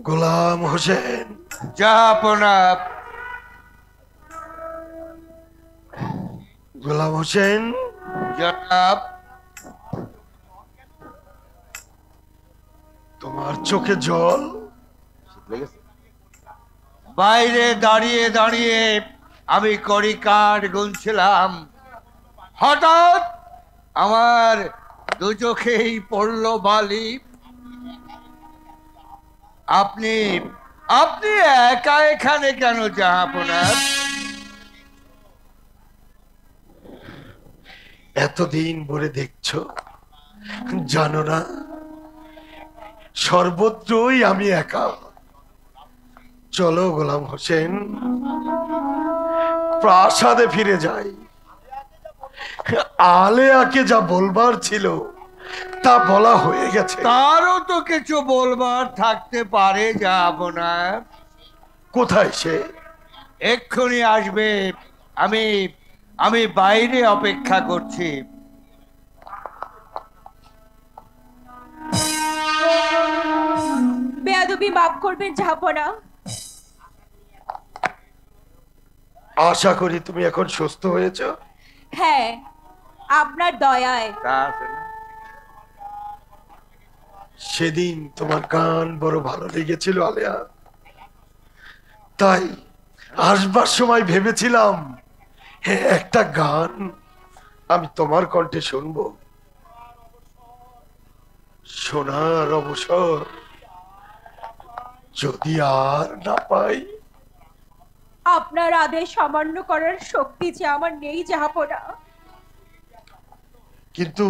গোলাম হোসেন। জাহাপনা। গোলাম হোসেন, জনাব। তোমার চোখে জল? বাইরে দাঁড়িয়ে দাঁড়িয়ে আমি কড়ি কাঠ গুনছিলাম, হঠাৎ আমার দু চোখেই পড়ল বালি। আপনি আপনি একা এখানে কেন জাহাপনা? এতদিন ভরে দেখছো, জানো না সর্বত্রই আমি একা। চলো গোলাম হোসেন, প্রাসাদে ফিরে যাই। আলেয়াকে যা বলবার ছিল তা বলা হয়ে গেছে। তারও তো কিছু বলবার থাকতে পারে জাহাপনা। কোথায় সে? এক্ষুনি আসবে। আমি আমি বাইরে অপেক্ষা করছি। বেয়াদবি মাফ করবেন জাহাপনা। আশা করি তুমি এখন সুস্থ হয়েছো। হ্যাঁ, আপনার দয়ায়। তা আছে না? সেদিন তোমার গান বড় ভালো লেগেছিল আলেয়া, তাই আসবার সময় ভেবেছিলাম একটা গান আমি তোমার কণ্ঠে শুনবো। শোনার অবসর যদি আর না পাই। আপনার আদেশ অমান্য করার শক্তি যে আমার নেই জাহাপনা। কিন্তু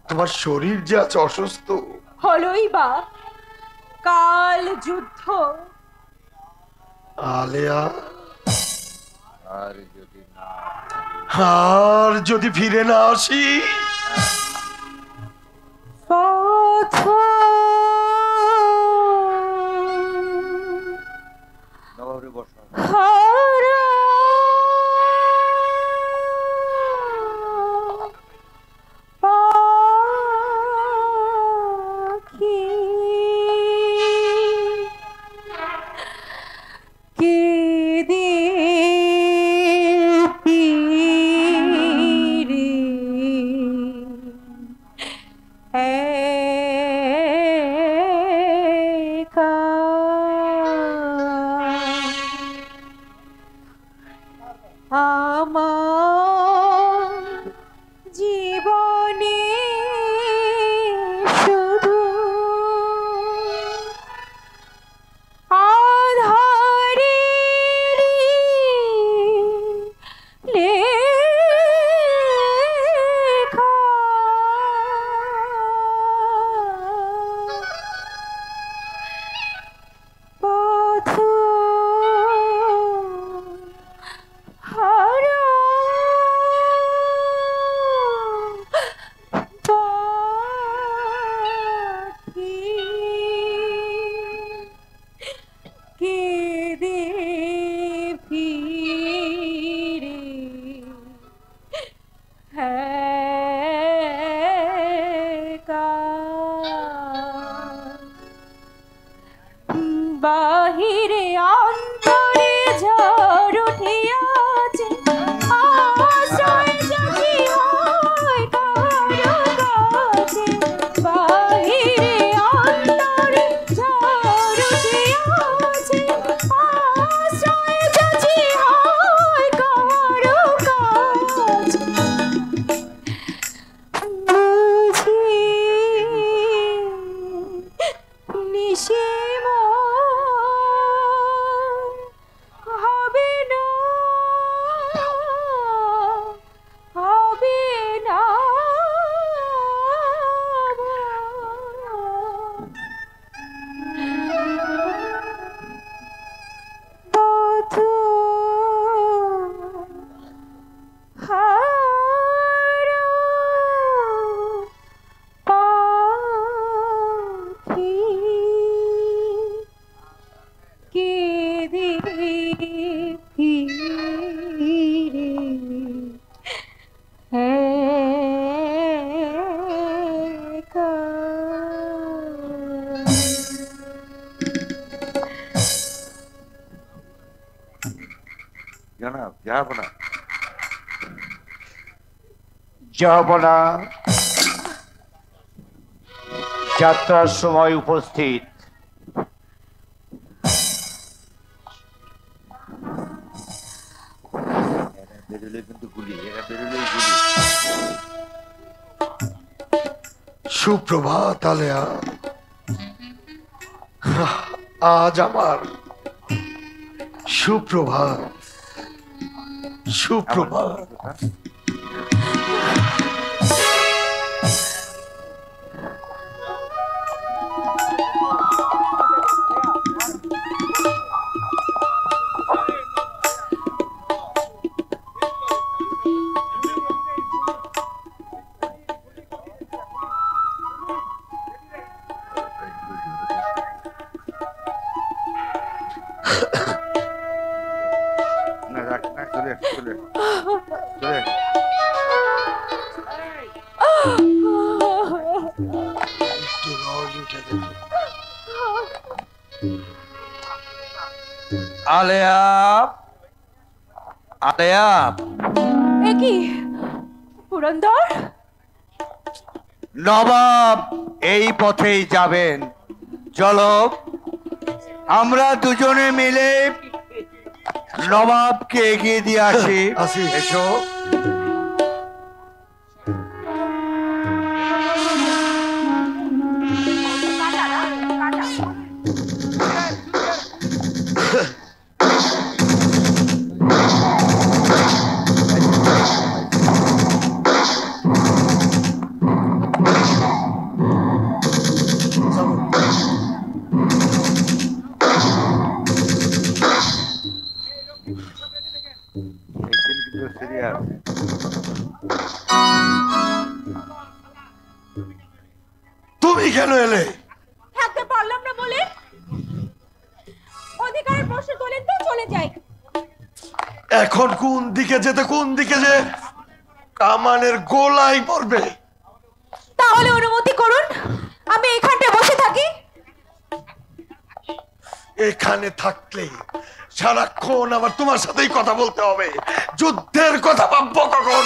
তোমার শরীর যে আজ অসুস্থ। হলোই বা, কাল যুদ্ধ। আলেয়া, আর যদি না, আর যদি ফিরে না আসি। পথ নবাবরে বসো। হারা পাখি কে দিল পীরে একা আমার জীবনে শুধু আঁধারেরই লেখা যাব না, যাব না। যাত্রার সময় উপস্থিত বেরোলে কিন্তু গুলি, এরা বেরোলেই গুলি। সুপ্রভাত আলেয়া। আজ আমার সুপ্রভাত, সুপ্রভাত। না রাখ না, চলে চলে চলে। আলেয়া, আলেয়া, এ কি পুরন্দর? নবাব এই পথেই যাবেন, চলো আমরা দুজনে মিলে নবাবকে এগিয়ে দিয়ে আসি। আসি। এসো। তুমি কেন এলে? থাকতে পারলাম না বলে। অধিকারের প্রশ্ন তোলেন তো চলে যাই। এখন কোন দিকে যেতে, কোন দিকে যে কামানের গোলাই পড়বে। তাহলে অনুমতি করুন আমি এখানটায় বসে থাকি। এখানে থাকলে সারাক্ষণ আবার তোমার সাথেই কথা বলতে হবে। যুদ্ধের কথা ভাববো কখন?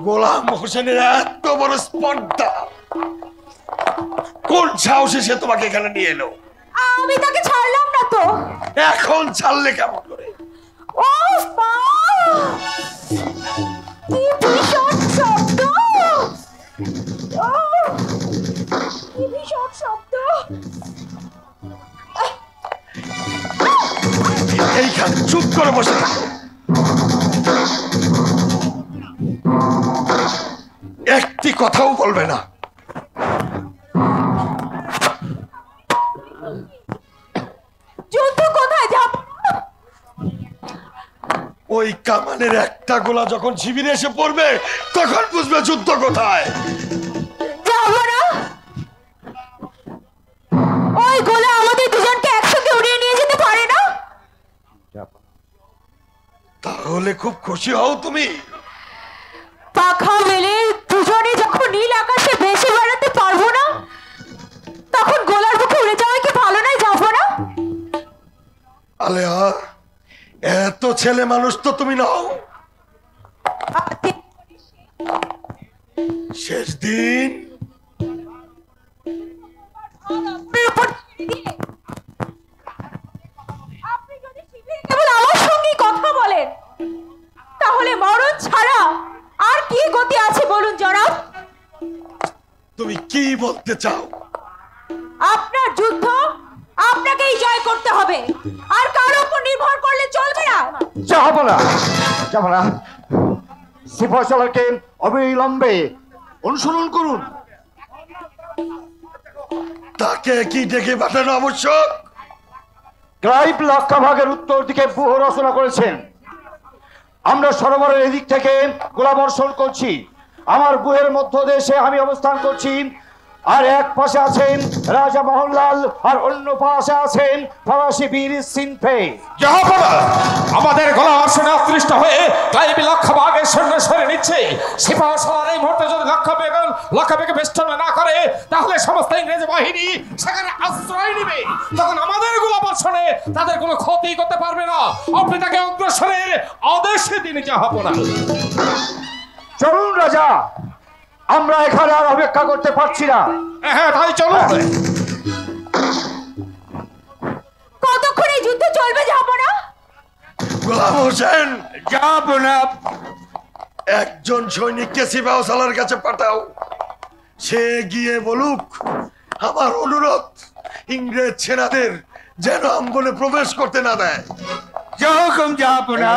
গোলাম হোসেনের এত বড় স্পর্ধা, কোন সাহসে সে তোমাকে এখানে নিয়ে এলো? আমি তাকে ছাড়লাম না তো। এখন ছাড়লে কেমন করে? ও মা! কি ভীষণ শব্দ! কি ভীষণ শব্দ! এইখানে চুপ করে বসে থাকো, একটি কথাও বলবে না। যুদ্ধ কোথায় যাব? ওই কামানের একটা গোলা যখন শিবিরে এসে পড়বে তখন বুঝবে যুদ্ধ কোথায়। যাব না। ওই গোলা আমাদের দুজনকে একসঙ্গে উড়িয়ে নিয়ে যেতে পারে না। তাহলে খুব খুশি হও তুমি। পাখা মেলে দুজনে যখন নীল আকাশে ভেসে বেড়াতে পারবো না, তখন গোলার মুখে উড়ে যাওয়া কি ভালো নয়? যাবো না। আলেয়া, এত ছেলে মানুষ তো তুমি নাও। শেষ দিন আপনি যদি শিবিরে কেবল আমার সঙ্গেই কথা বলেন, তাহলে মরণ ছাড়া আর কি গতি আছে বলুন জনাব? তুমি কি বলতে চাও? আপনার যুদ্ধ আপনাকেই জয় করতে হবে, আর কারোর উপর নির্ভর করলে চলবে না। যাব না, যাব না। সিপাহসালারকে অবিলম্বে অনুসরণ করুন। তাকে কি ডেকে পাঠানো আবশ্যক? ক্লাইভ লক্ষাভাগের উত্তর দিকে ব্যূহ রচনা করেছেন। আমরা সরোবরের এদিক থেকে গোলাবর্ষণ করছি। আমার ব্যূহের মধ্য দেশে আমি অবস্থান করছি। আর এক পাশে আছেন রাজা মোহনলাল, আর অন্য পাশে আছেন ফরাসি বীর সিনফে। জাহাপনা, আমাদের গলা আসনে অতৃষ্ট হয়ে ক্লাইব লক্ষাবাগের সৈন্য সরে নিচ্ছে। সিপাহ সালার এই মুহূর্তে যদি লক্ষাবেগে বেষ্টন না করে, তাহলে সমস্ত ইংরেজ বাহিনী সেখানে আশ্রয় নিবে। তখন আমাদের গোলা বর্ষণে তাদের কোনো ক্ষতি করতে পারবে না। আপনি তাকে অগ্রসরের আদেশে দিন জাহাপনা। চলুন রাজা, আমরা এখানে আর অপেক্ষা করতে পারছি না। হ্যাঁ, তাই চলুন। কতক্ষণ এই যুদ্ধ চলবে যাবো না? গোলাম হোসেন, যাবো না। একজন সৈনিককে সিপাহ সালার কাছে পাঠাও। সে গিয়ে বলুক আমার অনুরোধ ইংরেজ সেনাদের যেন আম্বনে প্রবেশ করতে না দেয়। যখন যাবো না